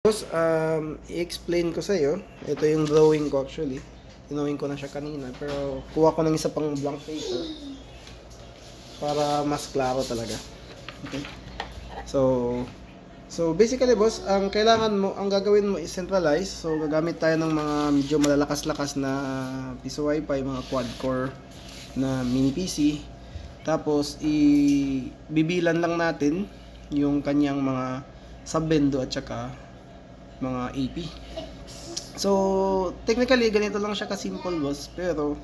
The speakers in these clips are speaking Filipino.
I-explain ko sa iyo. Ito yung drawing ko actually. Tinawin ko na siya kanina, pero kuha ko ng isa pang blank paper para mas klaro talaga. Okay. So basically boss, ang kailangan mo, ang gagawin mo is centralize. So gagamit tayo ng mga medyo malalakas-lakas na piso wifi, mga quad-core na mini PC. Tapos bibilan lang natin yung kanyang mga subbendo at saka mga AP. So technically ganito lang siya ka-simple boss, pero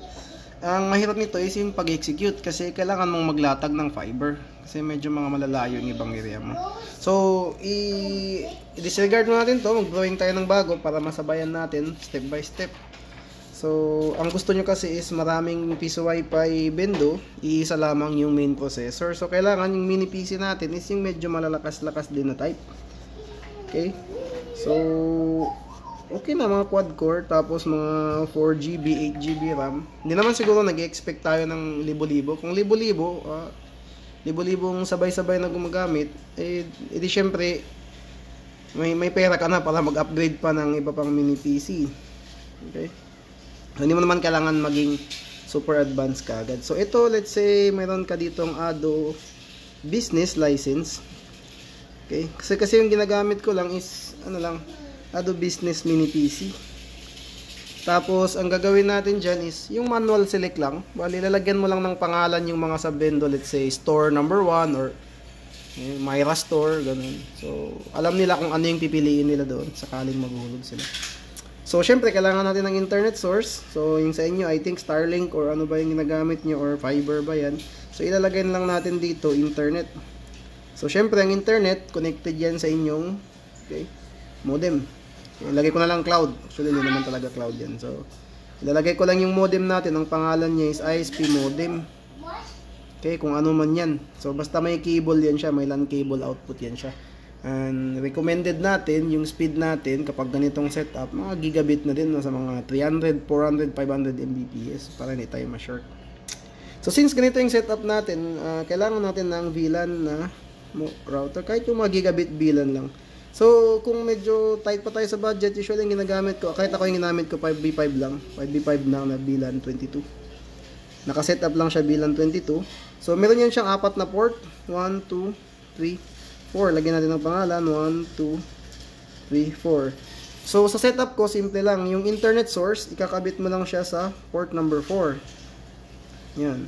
ang mahirap nito is yung pag-execute kasi kailangan mong maglatag ng fiber kasi medyo mga malalayo yung ibang area mo. So i-disregard natin to, mag-drawing tayo ng bago para masabayan natin step by step. So ang gusto nyo kasi is maraming piso wifi bendo, iisa lamang yung main processor. So kailangan yung mini PC natin is yung medyo malalakas-lakas din na type. Okay, so okay na mga quad core, tapos mga 4GB, 8GB RAM. Hindi naman siguro nag-expect tayo ng libo-libo. Kung libo-libong sabay-sabay na gumagamit, edi syempre may pera ka na para mag-upgrade pa ng iba pang mini PC. Okay, hindi mo naman kailangan maging super advanced kaagad. So ito, let's say mayroon ka ditong Ado business license. Okay, kasi yung ginagamit ko lang is ano lang, Adobe Business Mini PC. Tapos ang gagawin natin dyan is yung manual select lang. Bali lalagyan mo lang ng pangalan yung mga sub-bendo, let's say store number 1 or Myra store, ganun. So alam nila kung ano yung pipiliin nila doon sakaling maghulog sila. So syempre kailangan natin ng internet source. So yung sa inyo, I think Starlink or ano ba yung ginagamit nyo, or fiber ba yan. So ilalagay lang natin dito internet. So syempre ang internet connected yan sa inyong modem. Ilagay ko na lang cloud. Actually, hindi naman talaga cloud yan. So, ilalagay ko lang yung modem natin. Ang pangalan niya is ISP modem. Okay, kung ano man yan. So, basta may cable yan siya. May LAN cable output yan siya. And recommended natin, yung speed natin, kapag ganitong setup, mga gigabit na din. Sa mga 300, 400, 500 Mbps. Para hindi tayo ma-short. So, since ganito yung setup natin, kailangan natin ng VLAN na router. Kahit yung mga gigabit VLAN lang. So, kung medyo tight pa tayo sa budget, usually yung ginagamit ko, kahit ako yung ginamit ko, 5B5 lang. 5B5 lang na VLAN 22. Nakaset up lang siya VLAN 22. So, meron yan siyang 4 na port. 1, 2, 3, 4. Lagyan natin ng pangalan. 1, 2, 3, 4. So, sa setup ko, simple lang. Yung internet source, ikakabit mo lang siya sa port number 4. Yan.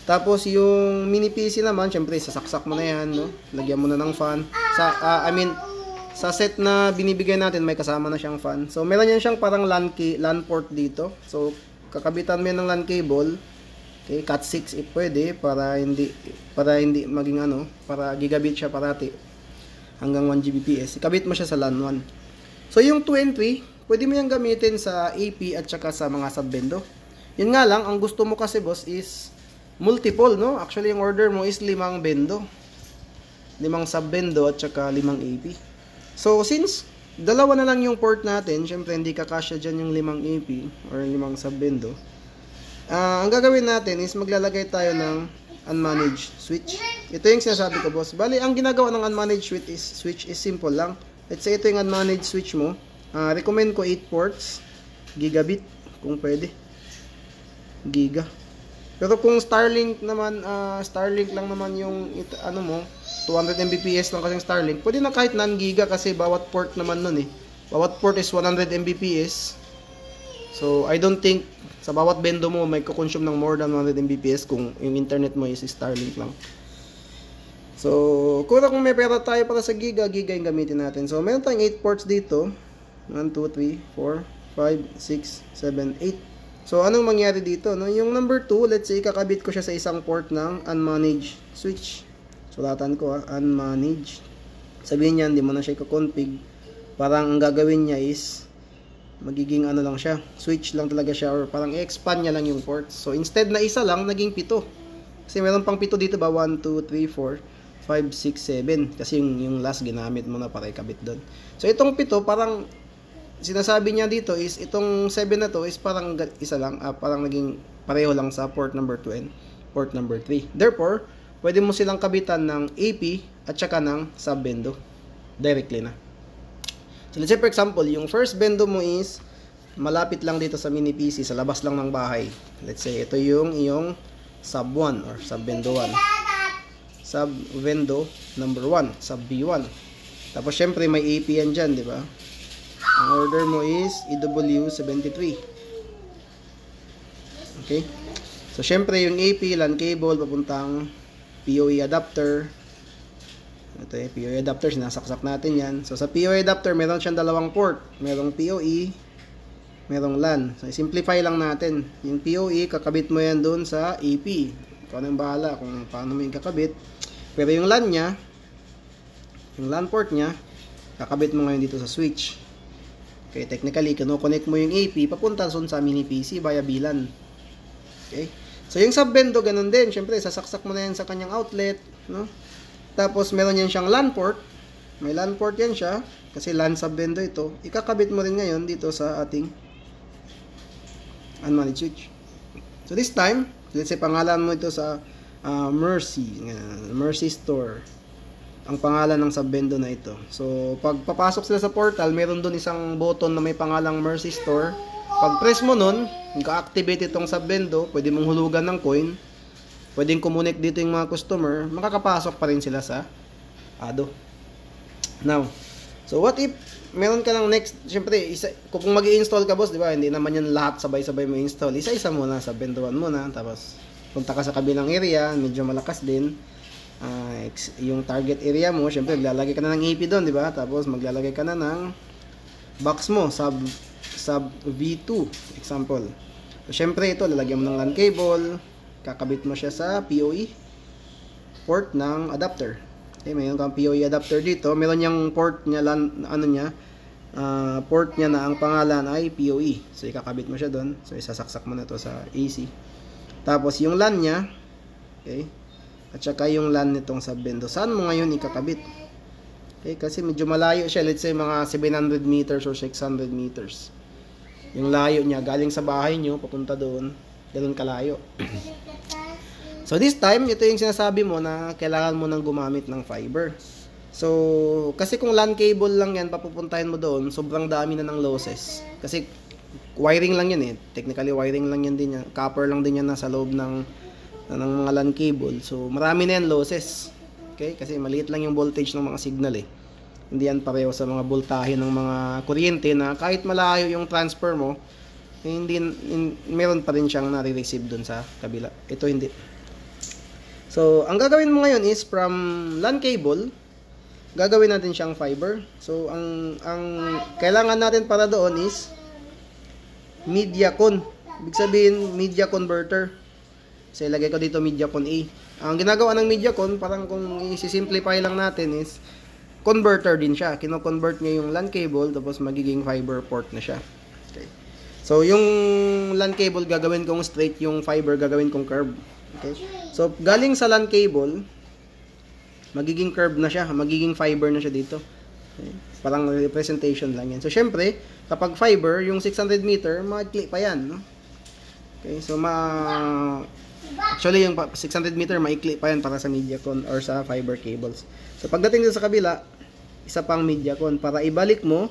Tapos, yung mini PC naman, syempre, sasaksak mo na yan, no? Lagyan mo na ng fan. Sa set na binibigay natin, may kasama na siyang fan. So, meron yan siyang parang LAN port dito. So, kakabitan mo yan ng LAN cable. Okay, Cat 6 if pwede, para hindi maging para gigabit siya parati hanggang 1 Gbps. Ikabit mo siya sa LAN 1. So, yung 2 and 3, pwede mo yan gamitin sa AP at saka sa mga subbendo. Yun nga lang, ang gusto mo kasi boss is multiple, no? Actually, yung order mo is 5 bendo. 5 subbendo at saka 5 AP. So, since dalawa na lang yung port natin, syempre hindi kakasya dyan yung 5 AP or 5 subbendo. Ang gagawin natin is maglalagay tayo ng unmanaged switch. Ito yung sinasabi ko, boss. Bali, ang ginagawa ng unmanaged switch is simple lang. Let's say ito yung unmanaged switch mo. Recommend ko 8 ports, gigabit kung pwede. Giga. Pero kung Starlink lang naman yung 200 Mbps lang kasing Starlink, pwede na kahit non-giga kasi bawat port naman nun bawat port is 100 Mbps. So I don't think sa bawat bendo mo may kukonsume ng more than 100 Mbps kung yung internet mo is Starlink lang. So kung may pera tayo para sa giga yung gamitin natin. So meron tayong 8 ports dito. 1, 2, 3, 4, 5, 6, 7, 8. So, anong mangyari dito? No? Yung number 2, let's say, kakabit ko siya sa isang port ng unmanaged switch. Sulatan ko unmanaged. Sabihin niya, hindi mo na siya i-config. Parang ang gagawin niya is, magiging lang siya, switch lang talaga siya, or parang i-expand niya lang yung port. So, instead na isa lang, naging 7. Kasi meron pang 7 dito ba? 1, 2, 3, 4, 5, 6, 7. Kasi yung last ginamit mo na para ikabit doon. So, itong 7, parang sinasabi niya dito is itong 7 na to is parang isa lang, parang naging pareho lang sa port number 2 and port number 3. Therefore, pwede mo silang kabitan ng AP at saka ng subbendo directly na. So let's say for example, yung first bendo mo is malapit lang dito sa mini PC, sa labas lang ng bahay. Let's say ito yung iyong sub 1 or sub bendo 1. Sub bendo number 1, sub B1. Tapos syempre may AP yan dyan, di ba? Ang order mo is EW73. Okay? So syempre yung AP, LAN cable, papuntang PoE adapter. Ito yung PoE adapter, sinasaksak natin yan. So sa PoE adapter, meron siyang dalawang port. Merong PoE, merong LAN. So simplify lang natin. Yung PoE, kakabit mo yan doon sa AP. Ikaw nang bahala kung paano mo yung kakabit. Pero yung LAN niya, yung LAN port niya, kakabit mo ngayon dito sa switch. Okay, technically, kinoconnect mo yung AP, papunta doon sa mini PC via VLAN. Okay? So yung subbendo, ganun din. Siyempre, sasaksak mo na yan sa kanyang outlet, no? Tapos, meron yan siyang LAN port. May LAN port yan siya. Kasi LAN subbendo ito. Ikakabit mo rin ngayon dito sa ating unmanaged switch. So, this time, let's say, pangalan mo ito sa Mercy Store. Ang pangalan ng subbendo na ito. So, pag papasok sila sa portal, meron doon isang button na may pangalang Mercy Store. Pag press mo nun, nag-activate itong subbendo, pwede mong hulugan ng coin. Pwedeng kumunik dito yung mga customer, makakapasok pa rin sila sa Ado. Now, so what if meron ka lang next, syempre, kung mag-i-install ka boss, di ba, hindi naman yan lahat sabay-sabay mo install. Isa-isa muna, subbendoan muna, tapos punta ka sa kabilang area, medyo malakas din. Yung target area mo, syempre, maglalagay ka na ng AP doon, di ba? Tapos maglalagay ka na ng box mo, sub V2, example. So, syempre, ito, lalagyan mo ng LAN cable, kakabit mo siya sa PoE port ng adapter. Okay, mayroon kang PoE adapter dito. Meron yung port niya, port niya na ang pangalan ay PoE. So, ikakabit mo siya doon. So, isasaksak mo na to sa AC. Tapos, yung LAN niya, okay, at saka yung LAN nitong subbendo. Saan mo ngayon ikakabit? Okay, kasi medyo malayo siya. Let's say, mga 700 meters or 600 meters. Yung layo niya, galing sa bahay nyo, papunta doon. Ganun kalayo. So this time, ito yung sinasabi mo na kailangan mo nang gumamit ng fiber. So, kasi kung LAN cable lang yan, papupuntahin mo doon, sobrang dami na ng losses. Kasi wiring lang yan eh. Technically, wiring lang yan din yan. Copper lang din yan nasa loob ng mga LAN cable. So, marami na yan losses. Okay? Kasi maliit lang yung voltage ng mga signal eh. Hindi yan pareho sa mga voltahe ng mga kuryente na kahit malayo yung transfer mo, meron pa rin siyang nare-receive dun sa kabila. Ito hindi. So, ang gagawin mo ngayon is from LAN cable, gagawin natin siyang fiber. So, ang kailangan natin para doon is MediaCon. Ibig sabihin, media converter. So, ilagay ko dito MediaCon A. Ang ginagawa ng MediaCon, parang kung i-simplify lang natin is converter din siya. Kino-convert niya yung LAN cable, tapos magiging fiber port na siya. Okay. So, yung LAN cable, gagawin kong straight, yung fiber, gagawin kong curve. Okay? So, galing sa LAN cable, magiging curve na siya, magiging fiber na siya dito. Okay? Parang representation lang yan. So, syempre, kapag fiber, yung 600 meter, maikli pa yan. No? Okay? So, actually, yung 600 meter, maikli pa yan para sa MediaCon or sa fiber cables. So, pagdating dito sa kabila, isa pang MediaCon. Para ibalik mo,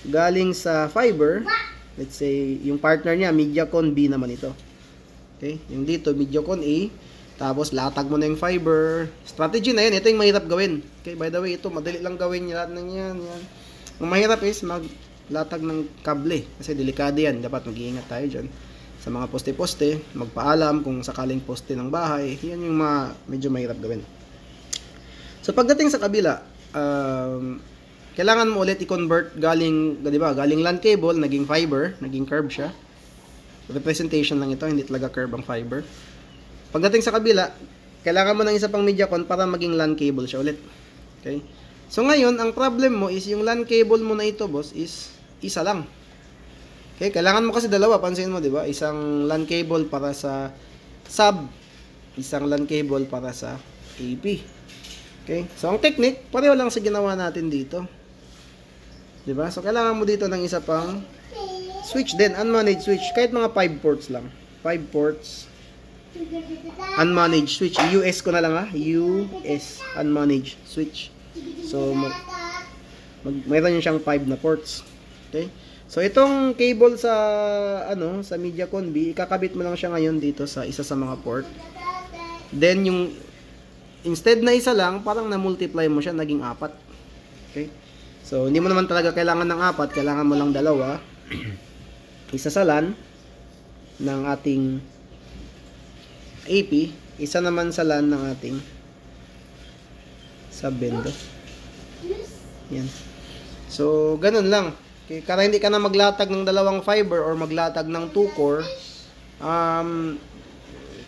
galing sa fiber, let's say, yung partner niya, MediaCon B naman ito. Okay? Yung dito, MediaCon A. Tapos, latag mo na yung fiber. Strategy na yan. Ito yung mahirap gawin. Okay? By the way, ito, madali lang gawin lahat ng yan. Ang mahirap is, maglatag ng kable. Kasi delikado yan. Dapat mag-iingat tayo dyan. Sa mga poste-poste, magpaalam kung sakaling poste ng bahay. Yan yung medyo mahirap gawin. So, pagdating sa kabila, kailangan mo ulit i-convert galing, di ba, galing LAN cable, naging fiber, naging curve siya. Representation lang ito, hindi talaga curve ang fiber. Pagdating sa kabila, kailangan mo ng isa pang MediaCon para maging LAN cable siya ulit. Okay? So ngayon, ang problem mo is yung LAN cable mo na ito, boss, is isa lang. Okay? Kailangan mo kasi dalawa, pansin mo, di ba? Isang LAN cable para sa sub, isang LAN cable para sa AP. Okay? So ang technique, pareho lang sa ginawa natin dito. Di ba? So kailangan mo dito ng isa pang switch din, unmanaged switch, kahit mga 5 ports lang. 5 ports. Unmanaged switch. US ko na lang ha. US, unmanaged switch. So, mayroon siyang 5 na ports. Okay? So itong cable sa sa MediaCon B, ikakabit mo lang siya ngayon dito sa isa sa mga port. Then yung instead na isa lang, parang na-multiply mo siya, naging 4. Okay? So hindi mo naman talaga kailangan ng 4, kailangan mo lang 2. Isa sa LAN ng ating AP, isa naman sa LAN ng ating sub-bendo. Yan. So ganun lang. Okay, para hindi ka na maglatag ng 2 fiber or maglatag ng 2 core.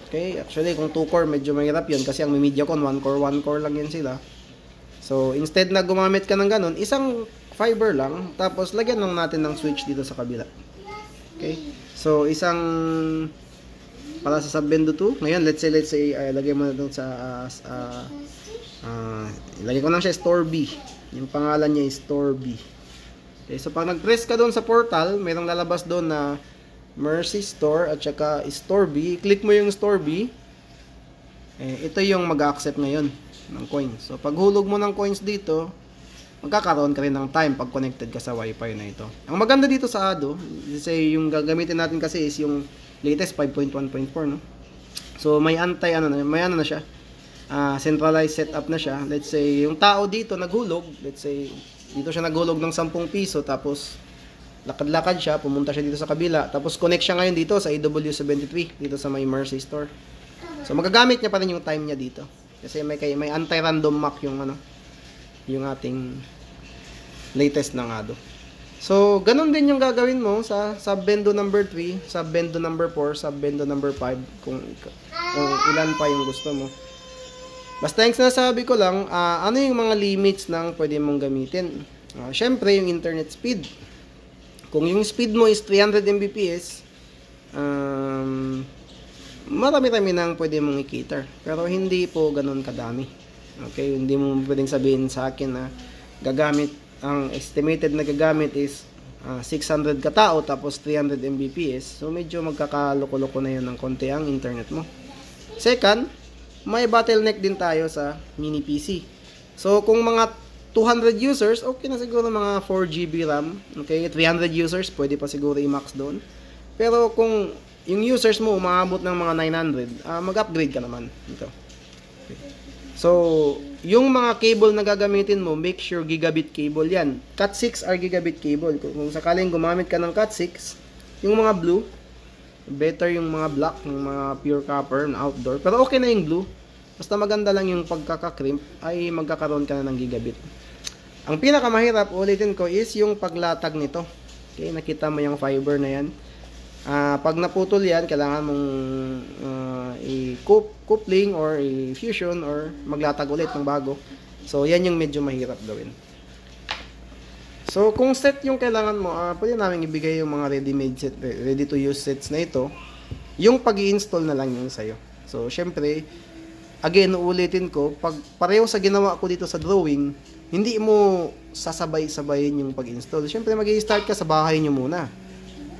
Okay, actually kung 2 core medyo mahirap 'yun kasi ang MediaCon 1 core lang 'yan sila. So instead na gumamit ka ng ganun, isang fiber lang tapos lagyan lang natin ng switch dito sa kabila. Okay? So isang para sa sub-bendo 2. Ngayon let's say lagay mo na doon sa ilagay ko lang siya store B. Yung pangalan niya is store B. Okay, so pag nag-press ka doon sa portal, mayroong lalabas doon na Mercy Store at saka Store B. Click mo yung Store B. Ito yung mag-accept ngayon ng coins. So pag hulog mo ng coins dito, magkakaroon ka rin ng time pag connected ka sa Wi-Fi na ito. Ang maganda dito sa Ado, kasi yung gagamitin natin kasi is yung latest 5.1.4, no? So may na siya. Centralized setup na siya. Let's say yung tao dito naghulog, let's say dito siya naghulog ng 10 piso tapos lakad-lakad siya, pumunta siya dito sa kabila, tapos connect siya ngayon dito sa AW73 dito sa may Mercy Store. So magagamit niya pa rin yung time niya dito. Kasi may anti-random MAC yung ating latest na Ado. So ganun din yung gagawin mo sa sub-bendo number 3, sub-bendo number 4, sub-bendo number 5 kung ilan pa yung gusto mo. Basta yung sinasabi ko lang, ano yung mga limits ng pwede mong gamitin. Syempre, yung internet speed. Kung yung speed mo is 300 Mbps, marami-rami nang pwede mong i-cater. Pero hindi po ganun kadami. Okay, hindi mo pwedeng sabihin sa akin na ang estimated na gagamit is 600 katao tapos 300 Mbps. So, medyo magkakaloko-loko na yun ng konti ang internet mo. Second, may bottleneck din tayo sa mini PC. So, kung mga 200 users, okay na siguro mga 4 GB RAM. Okay, 300 users, pwede pa siguro i-max doon. Pero kung yung users mo umaabot ng mga 900, mag-upgrade ka naman. Ito. Okay. So, yung mga cable na gagamitin mo, make sure gigabit cable yan. Cat6 are gigabit cable. Kung sakaling gumamit ka ng Cat6, yung mga blue, better yung mga black, yung mga pure copper na outdoor. Pero okay na yung blue. Basta maganda lang yung pagkakakrimp, ay magkakaroon ka na ng gigabit. Ang pinakamahirap, ulitin ko, is yung paglatag nito. Okay, nakita mo yung fiber na yan. Pag naputol yan, kailangan mong i-coupling or i-fusion or maglatag ulit ng bago. So, yan yung medyo mahirap gawin. So, kung set yung kailangan mo, pwede namin ibigay yung mga ready-made set, ready-to-use sets na ito. Yung pag-i-install na lang yung sa'yo. So, syempre, again, uulitin ko, pag pareho sa ginawa ko dito sa drawing, hindi mo sasabay-sabayin yung pag-install. Syempre, mag-i-start ka sa bahay nyo muna.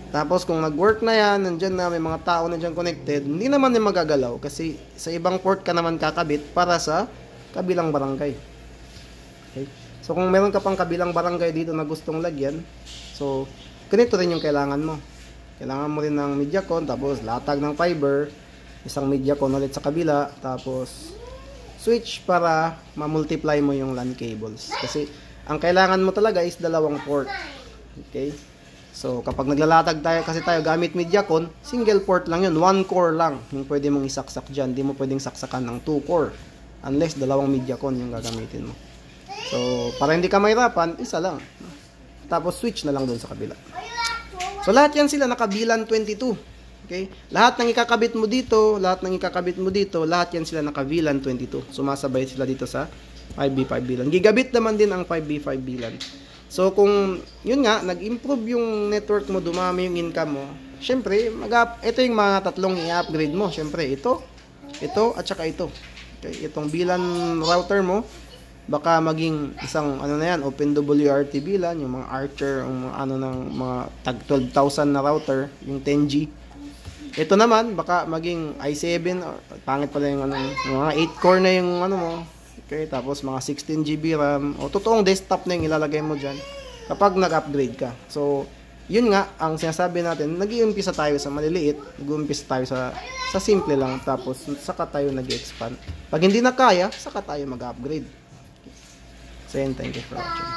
Tapos, kung nag-work na yan, nandyan na, may mga tao na dyan connected, hindi naman yung magagalaw kasi sa ibang port ka naman kakabit para sa kabilang barangay. Okay? So, kung meron ka pang kabilang barangay dito na gustong lagyan, so, ganito rin yung kailangan mo. Kailangan mo rin ng MediaCon, tapos latag ng fiber, isang MediaCon ulit sa kabila, tapos switch para ma-multiply mo yung LAN cables. Kasi, ang kailangan mo talaga is 2 port. Okay? So, kapag naglalatag tayo gamit MediaCon, single port lang yun, 1 core lang yung pwede mong isaksak dyan. Hindi mo pwedeng saksakan ng 2 core unless 2 MediaCon yung gagamitin mo. So, para hindi ka mahirapan, isa lang. Tapos, switch na lang doon sa kabila. So, lahat yan sila naka-VLAN 22. Okay? Lahat ng ikakabit mo dito, lahat yan sila naka-VLAN 22. Sumasabay sila dito sa 5B5 VLAN. Gigabit naman din ang 5B5 VLAN. So, kung, yun nga, nag-improve yung network mo, dumami yung income mo, syempre, ito yung mga tatlong i-upgrade mo. Syempre, ito, at saka ito. Okay? Itong VLAN router mo, baka maging isang OpenWRT VLAN, yung mga Archer, yung mga tag 12,000 na router, yung 10G. Ito naman baka maging i7, pangit pala yung mga 8 core na yung Okay, tapos mga 16 GB RAM o totoong desktop na yung ilalagay mo dyan kapag nag-upgrade ka. So, yun nga, ang sinasabi natin, nag-iumpisa tayo sa maliliit, nag-iumpisa tayo sa simple lang, tapos saka tayo nag-expand. Pag hindi na kaya, saka tayo mag-upgrade. So, yun, thank you for watching.